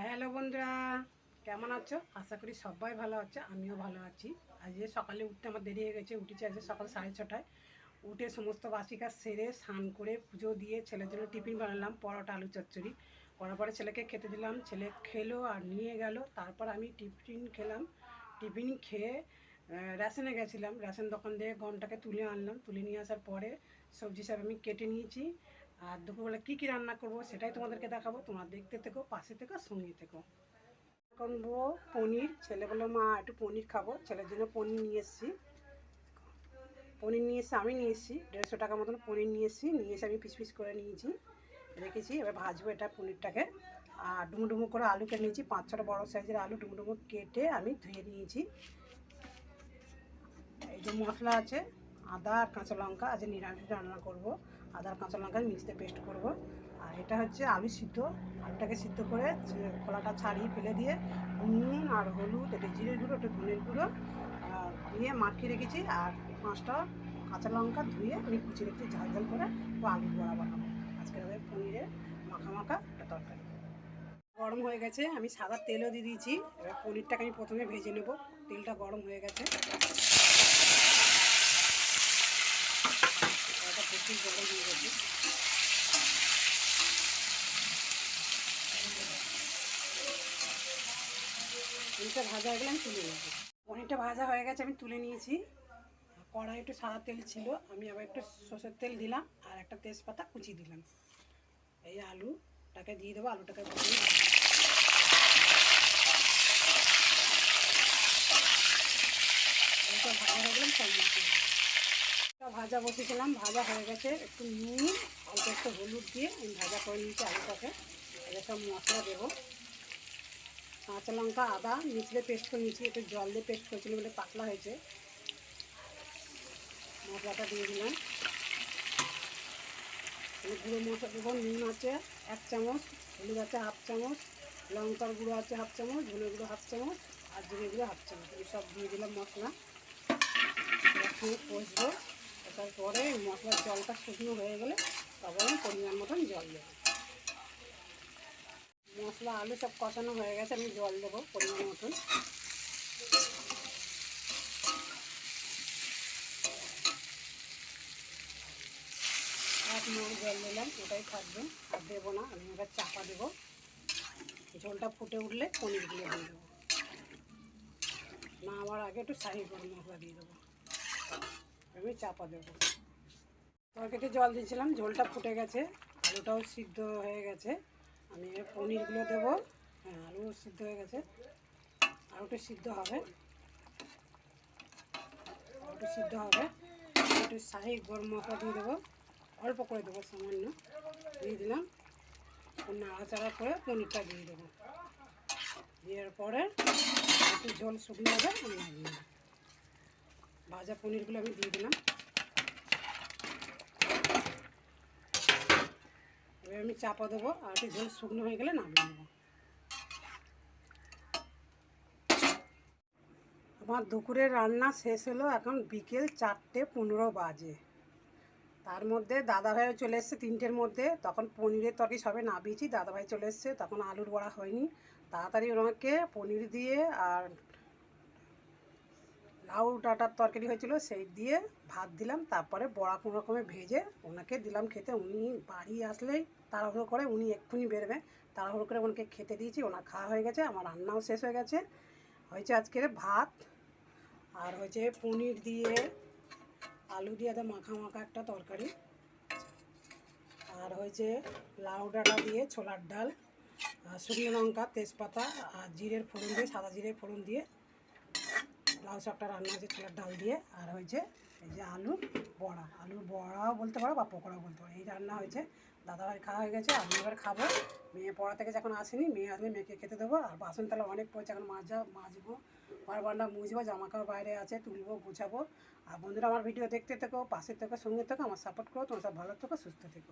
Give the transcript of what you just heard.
Hello বন্ধুরা, কেমন আছো? আশা করি সবাই ভালো আছে, আমিও ভালো আছি। আজকে সকালে উঠতে আমার দেরি হয়ে গেছে, উঠেছি আজকে সকাল 6:30টায়। উঠে সমস্ত বাসি কাজ সেরে স্নান করে পুজো দিয়ে ছেলের জন্য টিফিন বানালাম, পরোটা আলু চচ্চড়ি করার পরে ছেলেকে খেতে দিলাম। ছেলে খেলো আর নিয়ে গেল। তারপর আমি টিফিন খেলাম। টিফিন খেয়ে রেশনে গেছিলাম, রেশন দোকান থেকে গমটাকে তুলে আনলাম। তুলে নিয়ে আসার পরে সবজি সব আমি কেটে নিয়েছি। আর দুপুরবেলা কী কী রান্না করব সেটাই তোমাদেরকে দেখাবো। তোমরা দেখতে থেকো, পাশে থেকো, সঙ্গে থেকো। করবো পনির। ছেলে বললো মা একটু পনির খাবো, ছেলের জন্য পনির নিয়ে এসেছি। আমি নিয়ে এসেছি 150 টাকা মতন পনির নিয়ে এসে আমি পিস পিস করে নিয়েছি, রেখেছি। এবার ভাজবো এটা পনিরটাকে। আর ডুমো ডুমো করে আলু কেটে নিয়েছি, 5-6টা বড়ো সাইজের আলু ডুমো ডুমো কেটে আমি ধুয়ে নিয়েছি। এই যে মশলা আছে, আদা আর কাঁচা লঙ্কা। আজ নিরামিষ রান্না করবো, আদা আর কাঁচা লঙ্কা মিক্সিতে পেস্ট করব। আর এটা হচ্ছে আলু সিদ্ধ। আলুটাকে সিদ্ধ করে খোলাটা ছাড়িয়ে ফেলে দিয়ে নুন আর হলুদ, একটু জিরের গুঁড়ো, একটু ধনের গুঁড়ো দিয়ে মাখিয়ে রেখেছি। আর 5টা কাঁচা লঙ্কা ধুয়ে আমি কুচিয়ে রেখেছি ঝাল ঝাল করে। ও আলুর বড়া বানাবো আজকে, হবে পনিরের মাখা মাখা একটা তরকারি। গরম হয়ে গেছে, আমি সাদা তেলও দিয়ে দিয়েছি। এবার পনিরটাকে আমি প্রথমে ভেজে নেব। তেলটা গরম হয়ে গেছে, প্রচুর গরম হয়ে গেছে। পনিরটা ভাজা হয়ে গেলে আমি তুলে নেব। পনিরটা ভাজা হয়ে গেছে, আমি তুলে নিয়েছি। কড়াই একটু সাদা তেল ছিল, আমি আবার একটু সর্ষের তেল দিলাম আর একটা তেজপাতা কুচি দিলাম। এই আলুটাকে দিয়ে দেবো, আলুটাকে ভাজা হয়ে গেলাম। ভাজা বসেছিলাম, ভাজা হয়ে গেছে। একটু নুন, অল্প একটু হলুদ দিয়ে আমি ভাজা করে নিয়েছি আলুটাকে। এবার সব মশলা দেবো। কাঁচা লঙ্কা আদা মিক্সিতে পেস্ট করে নিয়েছি, একটু জল দিয়ে পেস্ট করেছিল বলে পাতলা হয়েছে। মশলাটা দিয়ে দিলাম। গুঁড়ো মশলা দেবো। নুন আছে 1 চামচ, হলুদ আছে 1/2 চামচ, লঙ্কার গুঁড়ো আছে 1/2 চামচ, ধনে গুঁড়ো 1/2 চামচ আর জিরে গুঁড়ো 1/2 চামচ। এই সব দিয়ে দিলাম মশলা। একসঙ্গে কষবো। কষার পরে মশলার জলটা শুকনো হয়ে গেলে তবে আমি পরিমাণ মতন জল দেবো। মশলা আলু সব কষানো হয়ে গেছে, আমি জল দেবো পরিমাণ মতন। 1 মগ জল দিলাম, ওটাই থাকবে, আর দেবো না। আমি এবার চাপা দেবো। ঝোলটা ফুটে উঠলে পনিরগুলো দিয়ে দেবো। নামার আগে একটু শাহি গরম মশলা দিয়ে দেবো। আমি চাপা দেবো। তরকারিতে জল দিয়েছিলাম, ঝোলটা ফুটে গেছে, আলুটাও সিদ্ধ হয়ে গেছে। আমি পনিরগুলো দেবো। হ্যাঁ, আলু সিদ্ধ হয়ে গেছে, আলুটা সিদ্ধ হবে, একটু শাহি গরম মশলা দিয়ে দেবো, অল্প করে দেবো, সামান্য দিয়ে দিলাম। নাড়াচাড়া করে পনিরটা দিয়ে দেবো। দেওয়ার পরে একটু ঝোল শুকনো হবে, আমি নামিয়ে দেবো। ভাজা পনিরগুলো আমি দিয়ে দিলাম। এবার আমি চাপা দেবো, আর একটু ঝোল শুকনো হয়ে গেলে নামিয়ে নেবো। আমার দুপুরের রান্না শেষ হলো, এখন বিকেল 4:15 বাজে। তার মধ্যে দাদাভাইও চলে এসছে 3টের মধ্যে। তখন পনিরের তরকারি সবে নামিয়েছি, দাদাভাই চলে এসছে, তখন আলুর বড়া হয়নি। তাড়াতাড়ি ওনাকে পনির দিয়ে আর লাউ ডাঁটার তরকারি হয়েছিল সেই দিয়ে ভাত দিলাম। তারপরে বড়া কোনো রকমে ভেজে ওনাকে দিলাম খেতে। উনি বাড়ি আসলেই তাড়াহুড়ো করে, উনি এক্ষুনি বেরোবে, তাড়াহুড়ো করে ওনাকে খেতে দিয়েছি। ওনার খাওয়া হয়ে গেছে, আমার রান্নাও শেষ হয়ে গেছে। হয়েছে আজকের ভাত, আর হয়েছে পনির দিয়ে আলু দিয়ে মাখা মাখা একটা তরকারি, আর হয়েছে লাউ ডাঁটা দিয়ে ছোলার ডাল, শুকনো লঙ্কা তেজপাতা আর জিরের ফোড়ন দিয়ে, সাদা জিরের ফোড়ন দিয়ে লাউ শাকটা রান্না হয়েছে ছোলার ডাল দিয়ে। আর হয়েছে এই যে আলুর বড়াও বলতে পারো বা পকোড়াও বলতে পারো। এই রান্না হয়েছে। দাদাভাই খাওয়া হয়ে গেছে, আমি এবার খাবো। মেয়ে পড়া থেকে যখন আসেনি, মেয়ে আসলে মেয়েকে খেতে দেবো। আর বাসন তাহলে অনেক পড়েছে, এখন মাজবো, বারবারটা মুছবো, জামাকাপড় বাইরে আছে তুলবো, গুছাবো। আর বন্ধুরা, আমার ভিডিও দেখতে থেকো, পাশে থেকো, সঙ্গে থেকো, আমার সাপোর্ট করো। তোমার সব ভালো থেকো, সুস্থ থেকো।